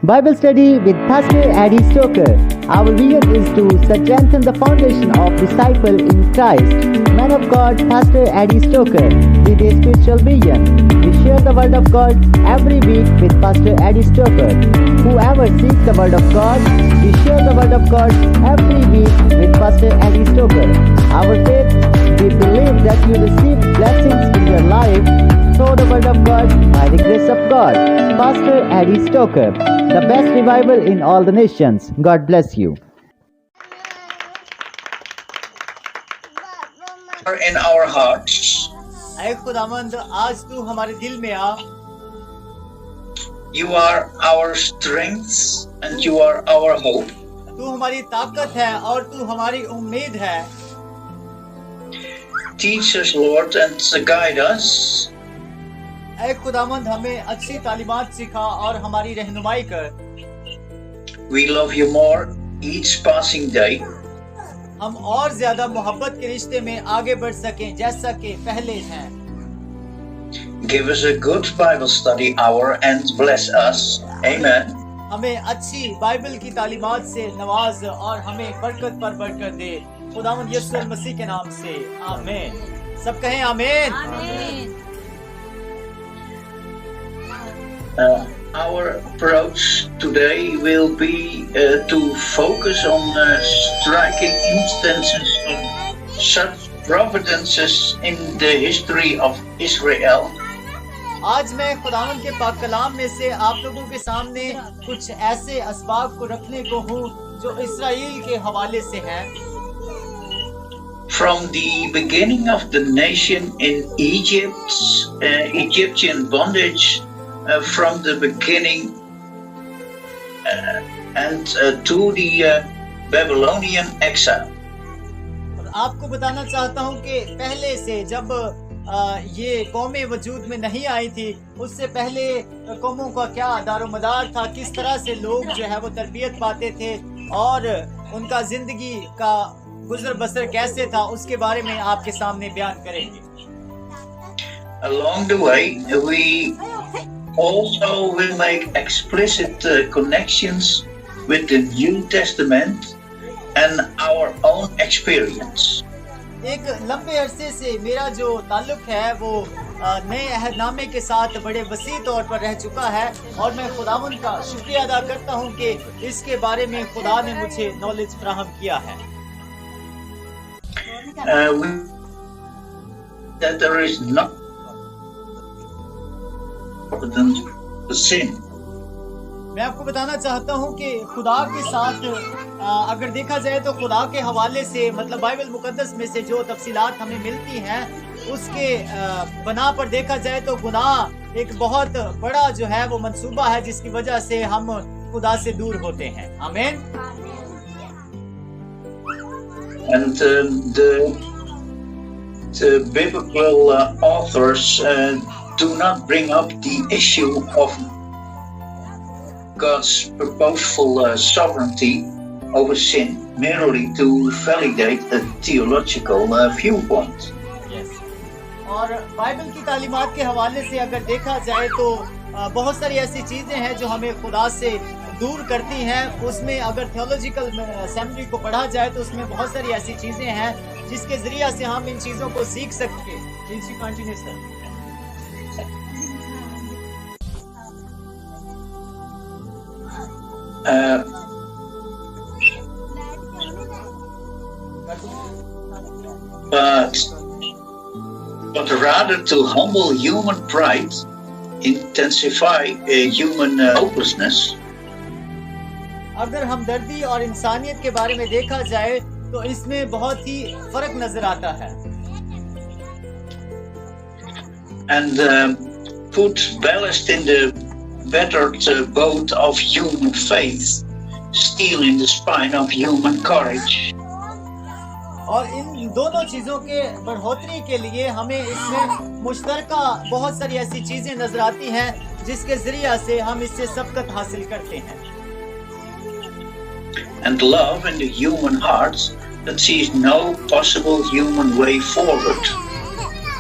Bible study with Pastor Eddie Stoker. Our vision is to strengthen the foundation of disciple in Christ. Man of God, Pastor Eddie Stoker, with a spiritual vision. We share the Word of God every week with Pastor Eddie Stoker. Whoever seeks the Word of God, we share the Word of God every week with Pastor Eddie Stoker. Our faith, we believe that you receive blessings in your life through the Word of God by the grace of God. Pastor Eddie Stoker, the best revival in all the nations. God bless you. In our hearts, ऐ खुदावंद आज तू हमारे दिल में आ. you are our strength and you are our hope. तू हमारी ताकत है और तू हमारी उम्मीद है. Teach us, Lord, and guide us. ऐ खुदावंद हमें अच्छी तालीमात सिखा और हमारी रहनुमाई कर. We love you more each passing day. हम और ज्यादा मोहब्बत के रिश्ते में आगे बढ़ सकें जैसा कि पहले हैं. Give us a good Bible study hour and bless us. Amen. हमें अच्छी बाइबल की तालीमात से नवाज और हमें बरकत पर बरकत दे. खुदावंद यीशु मसीह के नाम से आमीन. सब कहें आमीन. Our approach today will be to focus on striking instances of such providences in the history of Israel. आज मैं खुदावंद के पाक कलाम में से आप लोगों के सामने कुछ ऐसे असबाब को रखने को हूँ जो इस्राएल के हवाले से हैं. From the beginning of the nation in Egyptian bondage, from the beginning and to the Babylonian exile. और आपको बताना चाहता हूँ कि पहले से जब ये कौमें वजूद में नहीं आई थी, उससे पहले कौमों का क्या दारोमदार था, किस तरह से लोग जो है वो तरबियत पाते थे और उनका जिंदगी का गुजर बसर कैसे था, उसके बारे में आपके सामने बयान करेंगे. Along the way, we also will make explicit connections with the New Testament and our own experience. एक लंबे अरसे से मेरा जो ताल्लुक है वो नए अहदनामे के साथ बड़े वसी तौर पर रह चुका है और मैं खुदावंद का शुक्रिया अदा करता हूँ कि इसके बारे में खुदा ने मुझे नॉलेज फराहम किया है. That there is not sin. मैं आपको बताना चाहता हूँ कि खुदा के साथ अगर देखा जाए तो खुदा के हवाले से मतलब बाइबल मुकद्दस में से जो तफसीलात हमें मिलती हैं उसके बना पर देखा जाए तो गुनाह एक बहुत बड़ा जो है वो मंसूबा है जिसकी वजह से हम खुदा से दूर होते हैं. आमीन. And the biblical authors do not bring up the issue of God's purposeful sovereignty over sin merely to validate a theological viewpoint. Yes. और बाइबल की तालीमात के हवाले से अगर देखा जाए तो बहुत सारी ऐसी चीजें हैं जो हमें खुदा से दूर करती हैं. उसमें अगर थियोलॉजिकल असेंबली को पढ़ा जाए तो उसमें बहुत सारी ऐसी चीजें हैं जिसके जरिए से हम इन चीजों को सीख सकते हैं. But rather to humble human pride, intensify human hopelessness. अगर हमदर्दी और इंसानियत के बारे में देखा जाए तो इसमें बहुत ही फर्क नजर आता है. And put ballast in the battered boat of human faith, steel in the spine of human courage. और इन दोनों चीजों के बढ़ोतरी के लिए हमें इसमें मुश्तरका बहुत सारी ऐसी चीजें नजर आती हैं जिसके जरिए से हम इससे सबकत हासिल करते हैं. And love in the human hearts that sees no possible human way forward.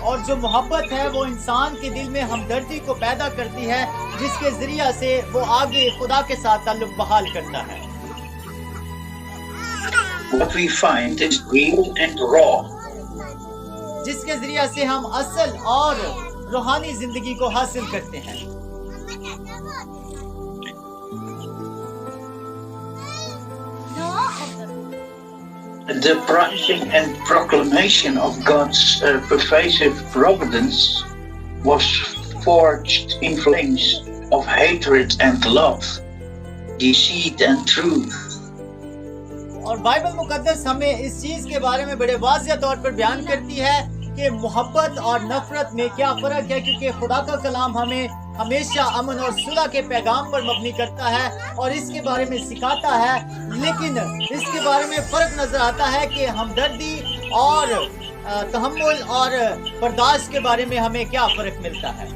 और जो मोहब्बत है वो इंसान के दिल में हमदर्दी को पैदा करती है, जिसके जरिया से वो आगे खुदा के साथ ताल्लुक बहाल करता है। What we find is real and raw. जिसके जरिया से हम असल और रूहानी जिंदगी को हासिल करते हैं। The preaching and proclamation of God's pervasive providence was forged in flames of hatred and love, deceit and truth. और बाइबल मुकद्दस हमें इस चीज के बारे में बड़े वाज़िह तौर पर बयान करती है कि मोहब्बत और नफरत में क्या फर्क है, क्योंकि खुदा का कलाम हमें हमेशा अमन और सुलह के पैगाम पर मबनी करता है और इसके बारे में सिखाता है, लेकिन इसके बारे में फर्क नजर आता है कि हमदर्दी और तहम्मुल और बर्दाश्त के बारे में हमें क्या फर्क मिलता है।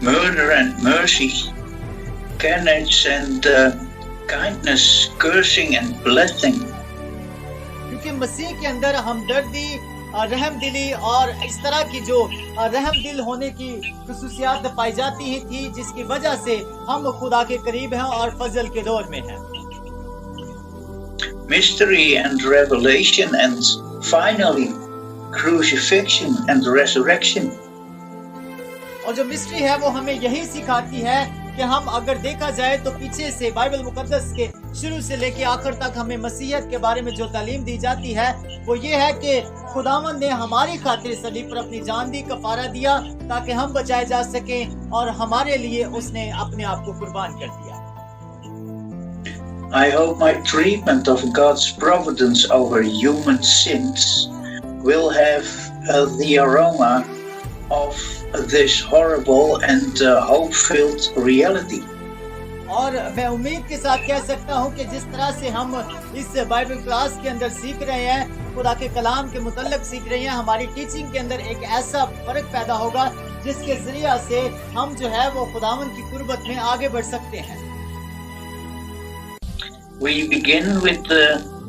Murder and mercy, kindness and kindness, cursing and blessing. क्योंकि मसीह के अंदर हमदर्दी, रहम दिली और इस तरह की जो रहम दिल होने की खुसूसियात पाई जाती ही थी, जिसकी वजह से हम खुदा के करीब हैं और फजल के दौर में हैं। Mystery and revelation and finally crucifixion and resurrection. और जो मिस्ट्री है वो हमें यही सिखाती है कि हम अगर देखा जाए तो पीछे से बाइबल मुकद्दस के शुरू से लेके आखिर तक हमें मसीहत के बारे में जो तालीम दी जाती है वो ये है कि खुदावंद ने हमारी खातिर सलीब पर अपनी जान दी, कफारा दिया ताकि हम बचाए जा सकें और हमारे लिए उसने अपने आप को कुर्बान कर दिया। I hope my treatment of God's providence over human sins will have the aroma of this horrible and hope-filled reality. और मैं उम्मीद के साथ कह सकता हूँ कि जिस तरह से हम इस बाइबल क्लास के अंदर सीख रहे हैं, खुदा के कलाम के मुतल्लिक सीख रहे हैं, हमारी टीचिंग के अंदर एक ऐसा फर्क पैदा होगा जिसके जरिया से हम जो है वो खुदावंद की कुर्बत में आगे बढ़ सकते हैं। We begin with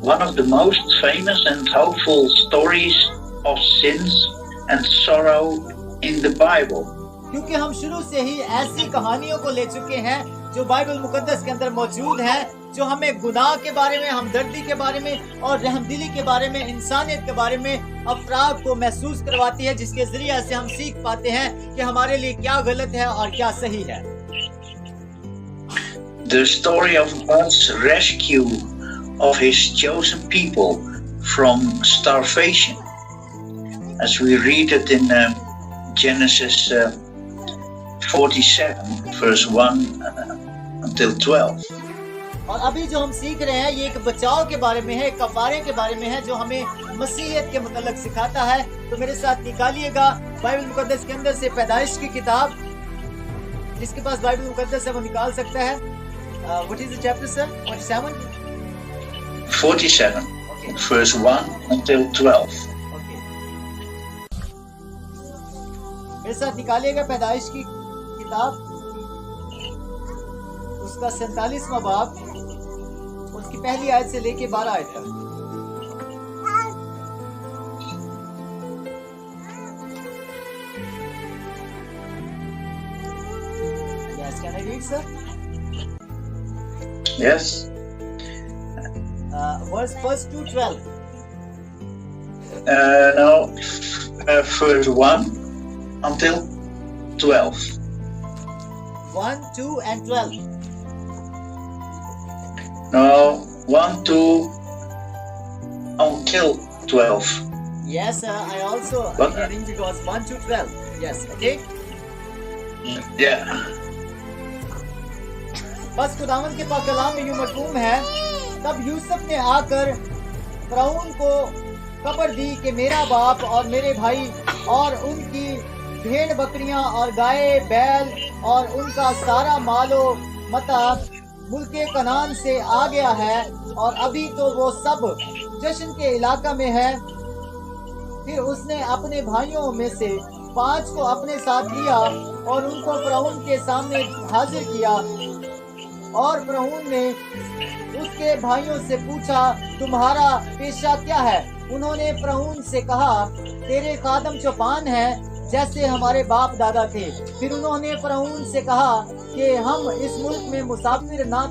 one of the most famous and hopeful stories of sins and sorrow in the Bible. क्योंकि हम शुरू से ही ऐसी कहानियों को ले चुके हैं जो बाइबल मुकद्दस के अंदर मौजूद है, जो हमें गुनाह के बारे में, हमदर्दी के बारे में और रहमदिली के बारे में, इंसानियत के बारे में अफराद को महसूस करवाती है, जिसके जरिए से हम सीख पाते हैं कि हमारे लिए क्या गलत है और क्या सही है। The story of God's rescue of His chosen people from starvation, as we read it in Genesis 47, verse 1 until 12. और अभी जो हम सीख रहे हैं ये एक बचाव के बारे में है, एक कफारे के बारे में है, जो हमें मसीहत के मुतल्लिक सिखाता है। तो मेरे साथ निकालिएगा बाइबल मुकद्दस के अंदर से पैदाइश की किताब। जिसके पास बाइबल मुकद्दस है वो निकाल सकता है। What is the chapter, sir? 47? 47, Okay. verse 1 until 12. Okay. मेरे साथ निकालिएगा पैदाइश की किताब, उसका 47वां बाब, उसकी पहली आयत से लेके 12 आयत तक। Yes, can I read, sir? Yes. Verse 2, 12. No, verse 1 until 12. 1, 2, and 12. No, 1 to until 12. Yes, I also What? hearing because 1 to 12. Yes, okay. Yeah. बस खुदावंद के पाक कलाम में यूं मरकूम है, तब यूसुफ ने आकर फ़िरौन को खबर दी कि मेरा बाप और मेरे भाई और उनकी भेड़ बकरियां और गाय बैल और उनका सारा मालो मता मुल्के कनान से आ गया है और अभी तो वो सब जश्न के इलाका में है। फिर उसने अपने भाइयों में से 5 को अपने साथ लिया और उनको फ़िरौन के सामने हाजिर किया। और फ़िरौन ने उसके भाइयों से पूछा, तुम्हारा पेशा क्या है? उन्होंने फ़िरौन से कहा, तेरे खादम चौपान हैं जैसे हमारे बाप दादा थे। फिर उन्होंने फ़िरौन से कहा कि हम इस मुल्क में मुसाफिराना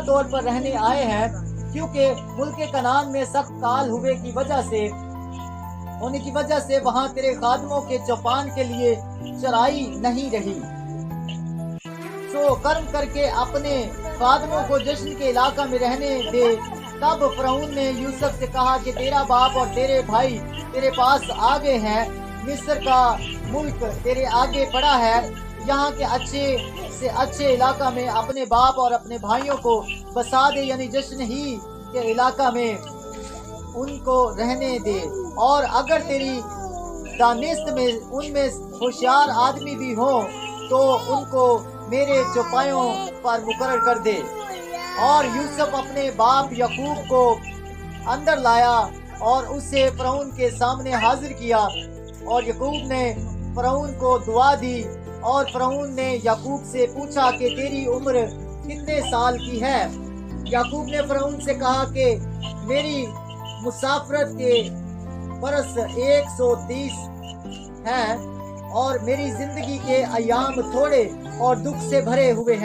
तौर पर रहने आए हैं, क्योंकि मुल्क कनान में सख्त काल होने की वजह से वहाँ तेरे खादमों के चौपान के लिए चराई नहीं रही। सो कर्म करके अपने खादमों को जश्न के इलाका में रहने दे। तब फ़िरौन ने यूसुफ से कहा कि तेरा बाप और तेरे भाई तेरे पास आ गए हैं, मिस्र का मुल्क तेरे आगे पड़ा है, यहाँ के अच्छे से अच्छे इलाका में अपने बाप और अपने भाइयों को बसा दे, यानी जश्न ही के इलाका में उनको रहने दे। और अगर तेरी दानिस्त में उनमें होशियार आदमी भी हो तो उनको मेरे चौपायों पर मुकर्रर कर दे। और यूसुफ अपने बाप याकूब को अंदर लाया और उसे फ़िरौन के सामने हाजिर किया, और याकूब ने फ़िरौन को दुआ दी। और फ़िरौन ने याकूब से पूछा कि तेरी उम्र कितने साल की है? याकूब ने फ़िरौन से कहा कि मेरी मुसाफरत के बरस 130 हैं और मेरी जिंदगी के अयाम थोड़े और दुख से भरे हुए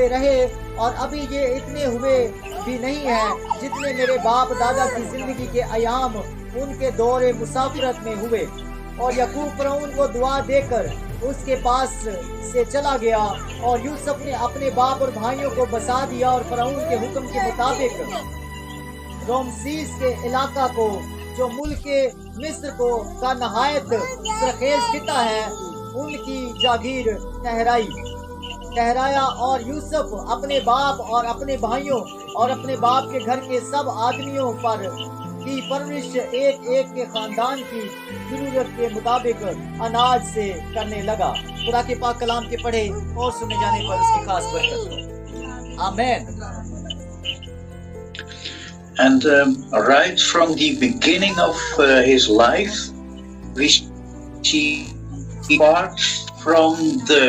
रहे, और अभी ये इतने हुए भी नहीं हैं जितने मेरे बाप दादा की जिंदगी के अयाम उनके दौरे मुसाफिरत में हुए। और याकूब फ़िरौन को दुआ देकर उसके पास से चला गया, और यूसुफ ने अपने बाप और भाइयों को बसा दिया, और फ़िरौन के हुक्म के मुताबिक रोमसीस के इलाका को, जो मुल्क मिस्र को का नहायत सरखेज खिता है, उनकी जागीर ठहराया। और यूसुफ अपने बाप और अपने भाइयों और अपने बाप के घर के सब आदमियों पर की परवरिश एक एक के खानदान की जरूरत के मुताबिक अनाज से करने लगा। खुदा के पाक कलाम के पढ़े और सुने जाने पर उसकी खास बरकत हो। आमीन। And right from the beginning of his life, we see apart from the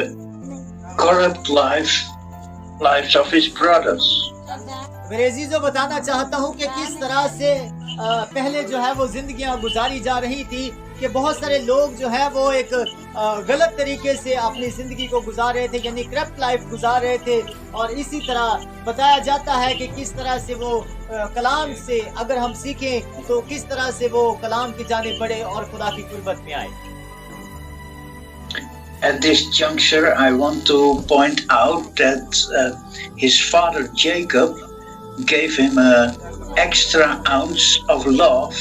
corrupt lives of his brothers. मेरे अजीजों, बताना चाहता हूँ कि किस तरह से पहले जो है वो जिंदगियां गुजारी जा रही थी, कि बहुत सारे लोग जो है वो एक गलत तरीके से अपनी जिंदगी को गुजार रहे थे, यानी करप्ट लाइफ गुजार रहे थे। और इसी तरह बताया जाता है कि किस तरह से वो कलाम से अगर हम सीखें तो किस तरह से वो कलाम की जानिब बढ़े और खुदा की कुर्बत में आए। At this juncture, I want to point out that his father Jacob gave him an extra ounce of love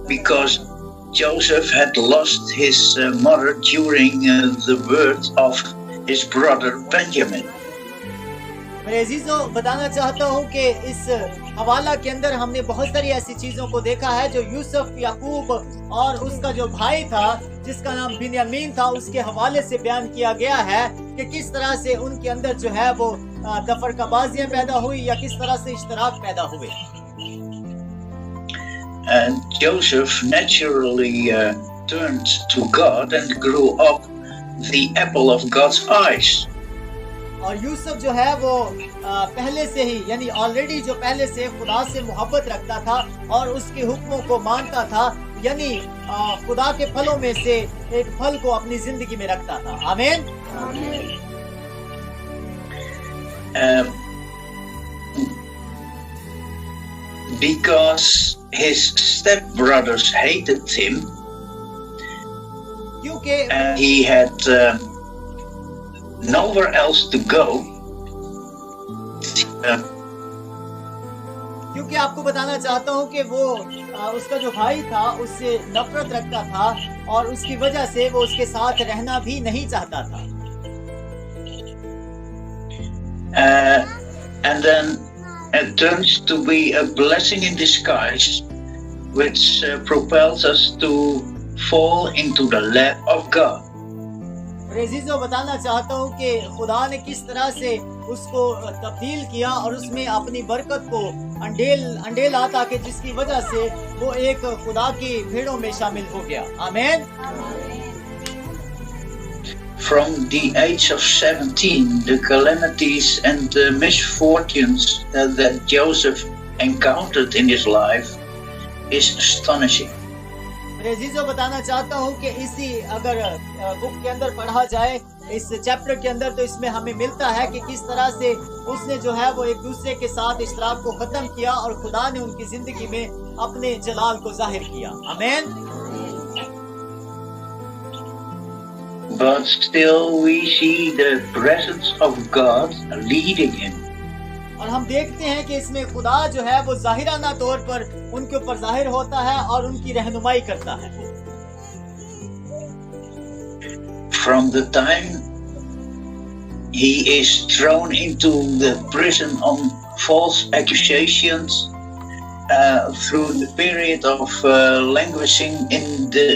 because Joseph had lost his mother during the birth of his brother Benjamin. मेरे अजीजों, बताना चाहता हूँ कि इस हवाला के अंदर हमने बहुत सारी ऐसी चीजों को देखा है जो यूसुफ, याकूब और उसका जो भाई था जिसका नाम बिन्यामीन था, उसके हवाले से बयान किया गया है कि किस तरह से उनके अंदर जो है वो तफरकाबाजियां पैदा हुई या किस तरह से इश्तराक पैदा हुए। And Joseph naturally turned to God and grew up the apple of God's eyes. और यूसुफ जो है वो पहले से ही यानी ऑलरेडी जो पहले से खुदा से मोहब्बत रखता था और उसके हुक्मों को मानता था, यानी खुदा के फलों में से एक फल को अपनी जिंदगी में रखता था। आमीन। Because his stepbrothers hated him, and he had nowhere else to go. क्योंकि आपको बताना चाहता हूँ कि वो उसका जो भाई था उससे नफरत रखता था और उसकी वजह से वो उसके साथ रहना भी नहीं चाहता था। And then it turns to be a blessing in disguise, which propels us to fall into the lap of God. अजीजों, बताना चाहता हूँ कि खुदा ने किस तरह से उसको तब्दील किया और उसमें अपनी बरकत को अंडेला ताकि जिसकी वजह से वो एक खुदा की भेड़ों में शामिल हो गया। आमीन। From the age of 17, the calamities and the misfortunes that Joseph encountered in his life is astonishing. मैं अजीजों बताना चाहता हूँ कि इसी अगर बुक के अंदर पढ़ा जाए इस चैप्टर के अंदर तो इसमें हमें मिलता है कि किस तरह से उसने जो है वो एक दूसरे के साथ इश्तराक को खत्म किया और खुदा ने उनकी जिंदगी में अपने जलाल को जाहिर किया. आमीन. But still we see the presence of God leading him. और हम देखते हैं कि इसमें खुदा जो है वो जाहिराना तौर पर उनके ऊपर जाहिर होता है और उनकी रहनुमाई करता है. From the time he is thrown into the prison on false accusations, through the period of languishing in the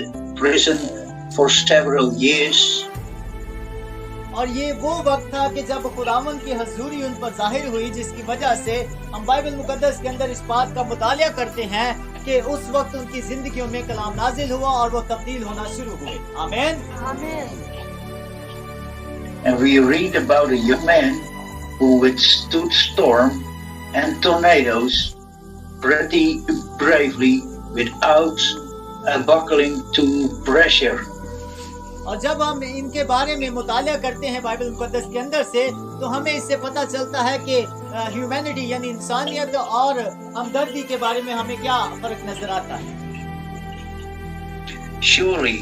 prison for several years. और ये वो वक्त था कि जब खुदावन की हजूरी उन पर जाहिर हुई, जिसकी वजह से हम बाइबल मुकद्दस के अंदर इस बात का मुतालिया करते हैं कि उस वक्त उनकी जिंदगियों में कलाम नाजिल हुआ और वो तब्दील होना शुरू हुए. आमीन. And we read about a young man who withstood storm and tornadoes pretty bravely without buckling to pressure. और जब हम इनके बारे में मुतालिया करते हैं बाइबल मुकद्दस के अंदर से तो हमें इससे पता चलता है कि ह्यूमैनिटी यानी इंसानियत और हमदर्दी के बारे में हमें क्या फर्क नजर आता है. Surely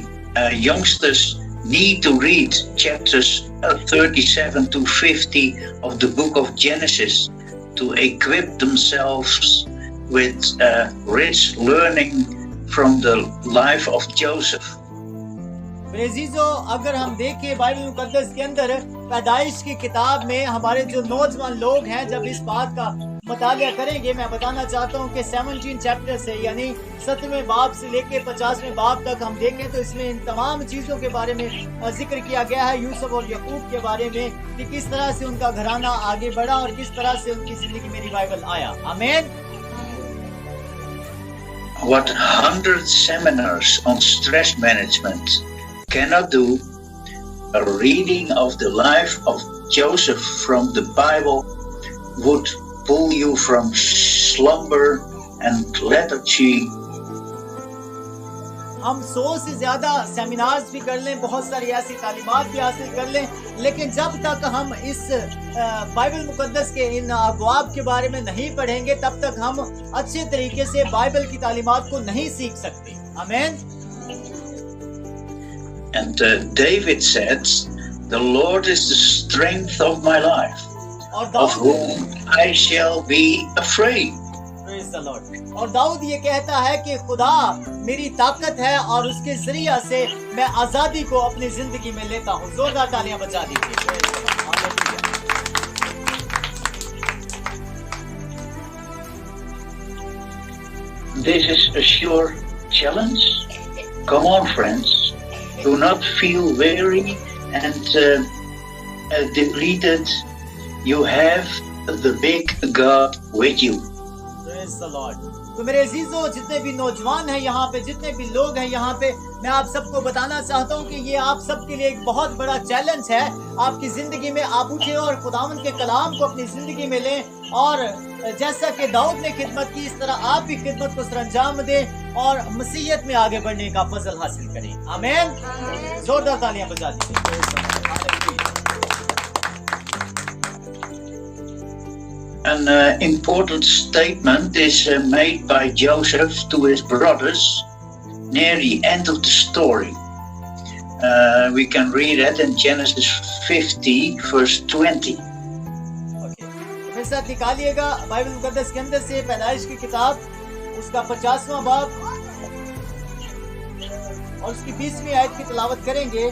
youngsters need to read chapters 37 to 50 of the book of Genesis to equip themselves with rich learning from the life of Joseph. अजीजों, अगर हम देखें बाइबल मुकद्दस के अंदर पैदाइश की किताब में हमारे जो नौजवान लोग हैं जब इस बात का मुतालिया करेंगे, मैं बताना चाहता हूं कि 17 चैप्टर से यानी 7वें बाब से लेके 50वें बाब तक हम देखें तो इसमें इन तमाम चीजों के बारे में जिक्र किया गया है. यूसुफ और यकूब के बारे में कि किस तरह से उनका घराना आगे बढ़ा और किस तरह से उनकी जिंदगी में रिवाइवल आया. आमीन. What 100 seminars on stress management cannot do, a reading of the life of Joseph from the Bible would pull you from slumber and lethargy. हम 100 से ज्यादा सेमिनार्स भी कर लें, बहुत सारी ऐसी तालीमात भी हासिल कर लें, लेकिन जब तक हम इस बाइबल मुकद्दस के इन अबवाब के बारे में नहीं पढ़ेंगे तब तक हम अच्छे तरीके से बाइबल की तालीमात को नहीं सीख सकते. आमीन. And David said, "The Lord is the strength of my life, of whom I shall be afraid." Praise the Lord. और दाऊद ये कहता है कि खुदा मेरी ताकत है और उसके जरिया से मैं आजादी को अपनी जिंदगी में लेता हूँ. जोरदार तालियां बजा दीजिए. This is a sure challenge. Come on, friends. Do not feel weary and depleted. You have the big God with you. Praise the Lord. तो मेरे अजीजों, जितने भी नौजवान हैं यहाँ पे, जितने भी लोग हैं यहाँ पे, मैं आप सबको बताना चाहता हूँ कि ये आप सबके लिए एक बहुत बड़ा चैलेंज है. आपकी जिंदगी में आप उठे और खुदावन के कलाम को अपनी जिंदगी में लें और जैसा कि दाऊद ने खिदमत की इस तरह आप भी खिदमत को सरंजाम दें और मसीहत में आगे बढ़ने का फजल हासिल करें. आमीन. जोरदार तालियां बजा दीजिए. An important statement is made by Joseph to his brothers near the end of the story. We can read that in Genesis 50 verse 20. मेरे साथ निकालिएगा बाइबल मुकद्दस के अंदर से पैदाइश की किताब उसका 50वां बाब और उसकी 20वीं आयत की तिलावत करेंगे.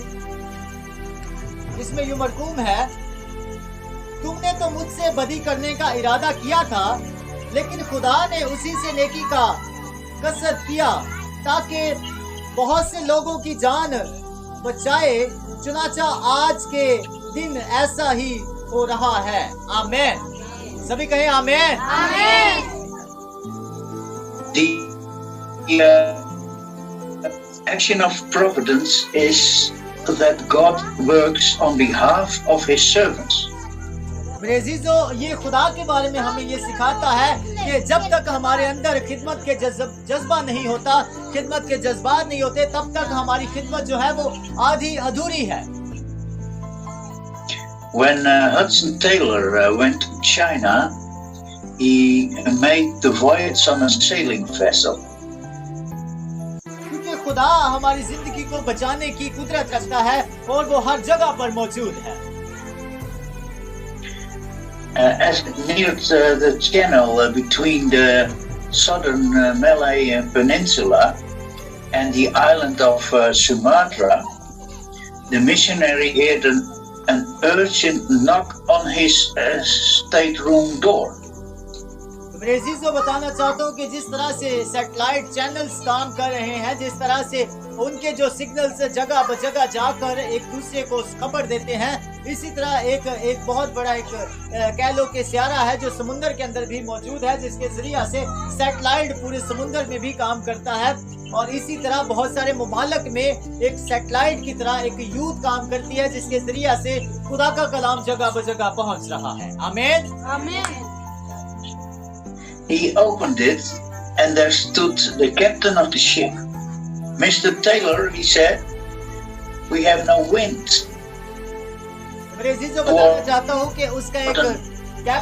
इसमें यूं मरकूम है, तुमने तो मुझसे बदी करने का इरादा किया था, लेकिन खुदा ने उसी से नेकी का कसरत किया ताकि बहुत से लोगों की जान बचाए. चुनाचा आज के दिन ऐसा ही हो रहा है. आमीन. सभी कहें आमीन. आमीन. The action of providence is that God works on behalf of his servants. मेरे अजीजों, ये खुदा के बारे में हमें ये सिखाता है कि जब तक हमारे अंदर खिदमत के जज्बा नहीं होता, खिदमत के जज्बात नहीं होते, तब तक हमारी खिदमत जो है वो आधी अधूरी है। When Hudson Taylor went to China, he made the voyage on a sailing vessel. क्योंकि खुदा हमारी जिंदगी को बचाने की कुदरत रखता है और वो हर जगह पर मौजूद है। As it neared the channel between the southern Malay Peninsula and the island of Sumatra, the missionary heard an urgent knock on his stateroom door. मेरे अजीजों, बताना चाहता हूँ कि जिस तरह से सैटेलाइट चैनल्स काम कर रहे हैं, जिस तरह से उनके जो सिग्नल्स जगह ब जगह जाकर एक दूसरे को खबर देते हैं, इसी तरह एक बहुत बड़ा एक कह लो कि सियारा है जो समुद्र के अंदर भी मौजूद है, जिसके जरिए से सैटेलाइट पूरे समुद्र में भी काम करता है। और इसी तरह बहुत सारे मुमालिक में एक सैटेलाइट की तरह एक यूथ काम करती है, जिसके जरिए से खुदा का कलाम जगह ब जगह पहुंच रहा है। आमीन, आमीन। He opened it, and there stood the captain of the ship. Mr. Taylor, he said, we have no wind. मेरे अजीजों, बताना चाहता हूँ कि उसका एक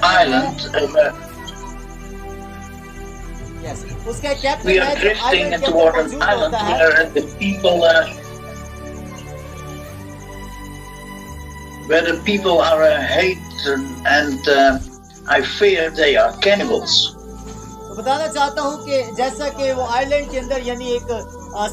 island, उसका एक captain we are drifting toward an island where the people are hatred, and I fear they are cannibals. तो बताना चाहता हूँ कि जैसा कि वो आइलैंड के अंदर यानी एक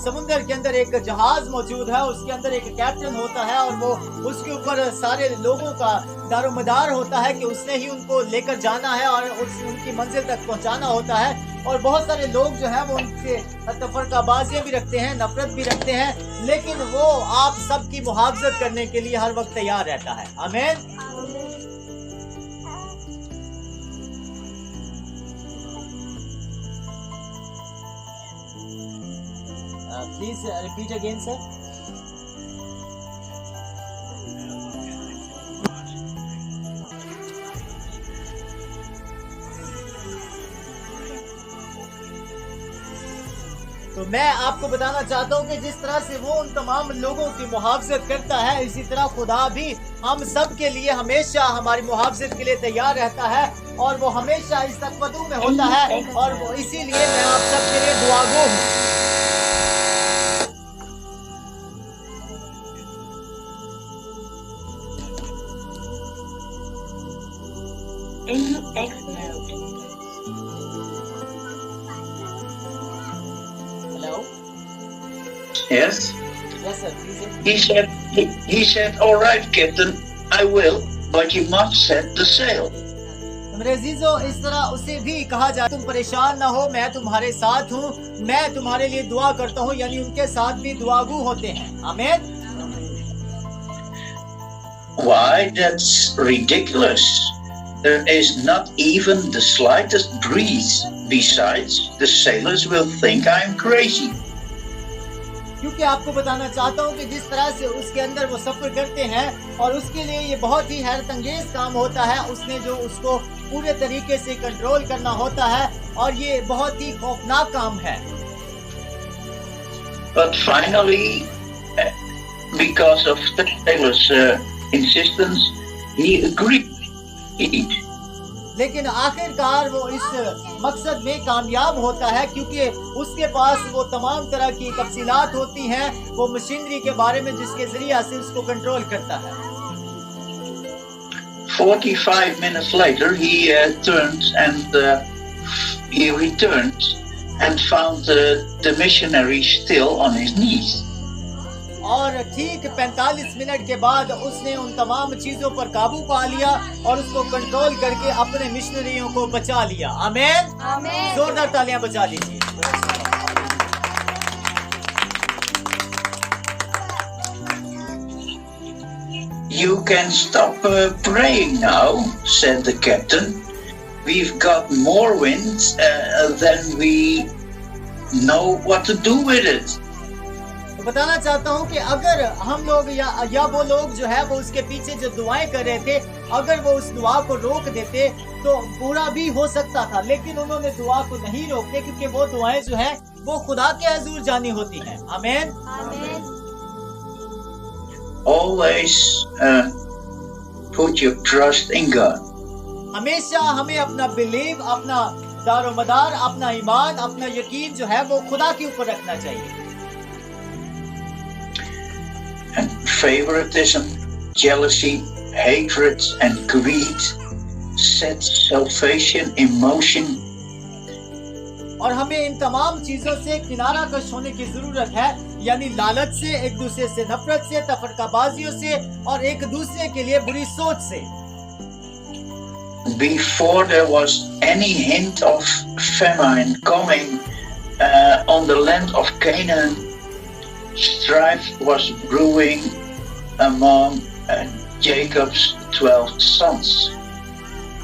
समुद्र के अंदर एक जहाज मौजूद है, उसके अंदर एक कैप्टन होता है और वो उसके ऊपर सारे लोगों का दारोमदार होता है कि उसने ही उनको लेकर जाना है और उनकी मंजिल तक पहुंचाना होता है। और बहुत सारे लोग जो हैं वो उनसे तफरकाबाजियां भी रखते हैं, नफरत भी रखते हैं, लेकिन वो आप सबकी मुहाफजत करने के लिए हर वक्त तैयार रहता है। आमीन। Please repeat again, sir. तो मैं आपको बताना चाहता हूँ कि जिस तरह से वो उन तमाम लोगों की मुहाफजत करता है, इसी तरह खुदा भी हम सब के लिए हमेशा हमारी मुहाफजत के लिए तैयार रहता है और वो हमेशा इस तकवदू में होता है और वो इसीलिए मैं आप सब के लिए दुआगो हूँ। In X mode. Hello? Yes? Yes, sir. Please. He said, all right, Captain, I will, but you must set the sail. मेरे अजीजों, इस तरह उसे भी कहा जाए, तुम परेशान ना हो, मैं तुम्हारे साथ हूँ, मैं तुम्हारे लिए दुआ करता हूँ, यानी उनके साथ भी दुआगू होते हैं। आमीन। Why, that's ridiculous. There is not even the slightest breeze. Besides, the sailors will think I'm crazy. क्योंकि आपको बताना चाहता हूँ कि जिस तरह से उसके अंदर वो सफर करते हैं और उसके लिए ये बहुत ही हैरत अंगेज काम होता है, उसने जो उसको पूरे तरीके से कंट्रोल करना होता है और ये बहुत ही खौफनाक काम है। But finally, because of the sailor's insistence, he agreed. लेकिन आखिरकार वो इस मकसद में कामयाब होता है क्योंकि उसके पास वो तमाम तरह की तफसीलात होती हैं, वो मशीनरी के बारे में जिसके जरिए से उसको कंट्रोल करता है। 45 minutes later, he returned and found the missionary still on his knees. और ठीक 45 मिनट के बाद उसने उन तमाम चीजों पर काबू पा लिया और उसको कंट्रोल करके अपने मिशनरियों को बचा लिया। आमीन। आमीन। जोरदार तालियां बजा दीजिए। You can stop praying now, said the captain. We've got more wind than we know what to do with it. बताना चाहता हूँ कि अगर हम लोग या वो लोग जो है वो उसके पीछे जो दुआएं कर रहे थे, अगर वो उस दुआ को रोक देते तो बुरा भी हो सकता था, लेकिन उन्होंने दुआ को नहीं रोके क्योंकि वो दुआएं जो है वो खुदा के हजूर जानी होती हैं। आमीन। Always put your trust in God. हमेशा हमें अपना बिलीव, अपना दारोमदार, अपना ईमान, अपना यकीन जो है वो खुदा के ऊपर रखना चाहिए। And favoritism, jealousy, hatred, and greed set salvation in motion. और हमें इन तमाम चीजों से किनारा कश होने की जरूरत है, यानी लालच से, एक दूसरे से नफरत से, तफरकाबाजियों से और एक दूसरे के लिए बुरी सोच से। Before there was any hint of famine coming on the land of Canaan, strife was brewing among Jacob's 12 sons.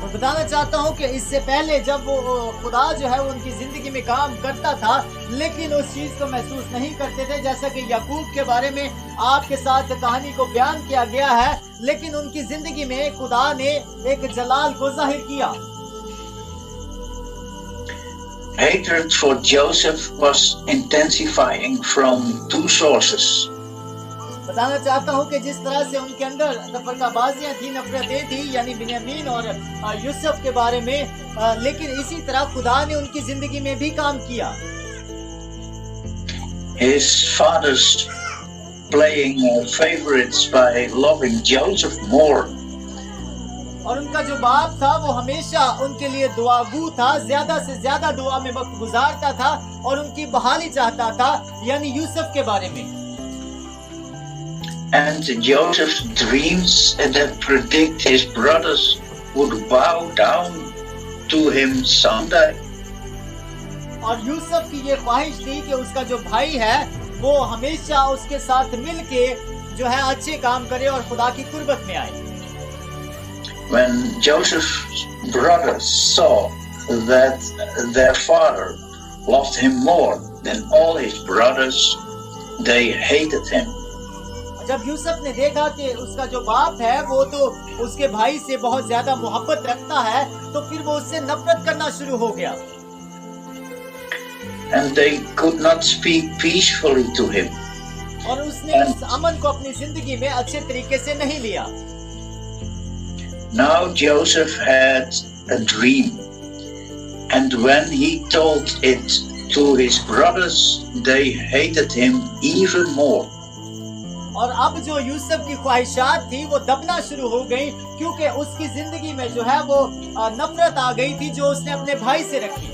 मैं बताना चाहता हूँ कि इससे पहले जब वो खुदा जो है वो उनकी जिंदगी में काम करता था, लेकिन उस चीज को महसूस नहीं करते थे, जैसा कि याकूब के बारे में आपके साथ कहानी को बयान किया गया है, लेकिन उनकी जिंदगी में खुदा ने एक जलाल को जाहिर किया। Hatred for Joseph was intensifying from two sources. बताना चाहता हूँ कि जिस तरह से उनके अंदर तफरकाबाजियां थी, नफरतें थी, यानी बिन्यामीन और यूसुफ के बारे में, लेकिन इसी तरह खुदा ने उनकी जिंदगी में भी काम किया। His fathers playing favorites by loving Joseph more. और उनका जो बाप था वो हमेशा उनके लिए दुआगू था, ज्यादा से ज्यादा दुआ में वक्त गुजारता था और उनकी बहाली चाहता था, यानी यूसुफ के बारे में। And Joseph's dreams that predict his brothers would bow down to him someday. और यूसुफ की ये ख्वाहिश थी कि उसका जो भाई है वो हमेशा उसके साथ मिलके जो है अच्छे काम करे और खुदा की कुर्बत में आए। When Joseph's brothers saw that their father loved him more than all his brothers, they hated him. जब यूसुफ ने देखा कि उसका जो बाप है वो तो उसके भाई से बहुत ज्यादा मोहब्बत रखता है, तो फिर वो उससे नफरत करना शुरू हो गया। And they could not speak peacefully to him. और उसने इस अमन को अपनी जिंदगी में अच्छे तरीके से नहीं लिया। Now Joseph had a dream, and when he told it to his brothers, they hated him even more. और अब जो यूसुफ की ख्वाहिशात थी वो दबना शुरू हो गई, क्योंकि उसकी जिंदगी में जो है वो नफरत आ गई थी जो उसने अपने भाई से रखी।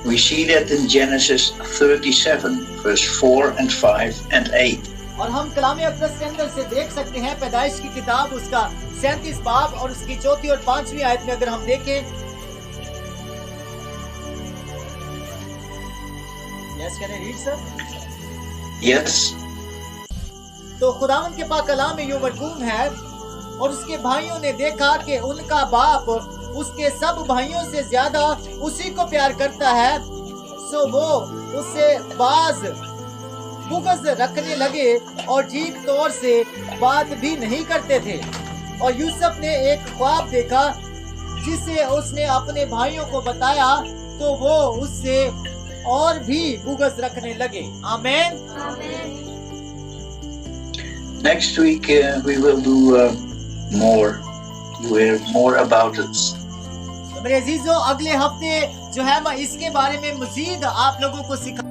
We see that in Genesis 37, verse 4 and 5 and 8. और हम कलाम अक़दस के अंदर से देख सकते हैं, पैदाइश की किताब उसका 37 बाब और उसकी 4 और 5 आयत में अगर हम देखें। Yes, can I read, sir? Yes. तो खुदावंद के पाक कलाम में यूं मरकूम है, और उसके भाइयों ने देखा कि उनका बाप उसके सब भाइयों से ज्यादा उसी को प्यार करता है, सो वो उससे बाज बुग़्ज़ रखने लगे और ठीक तौर से बात भी नहीं करते थे। और यूसुफ ने एक ख्वाब देखा जिसे उसने अपने भाइयों को बताया, तो वो उससे और भी बुग़्ज़ रखने लगे। आमीन। Next week we will do more. You hear more about it. तो मेरे अजीजों, अगले हफ्ते जो है मैं इसके बारे में मजीद आप लोगों को सिखा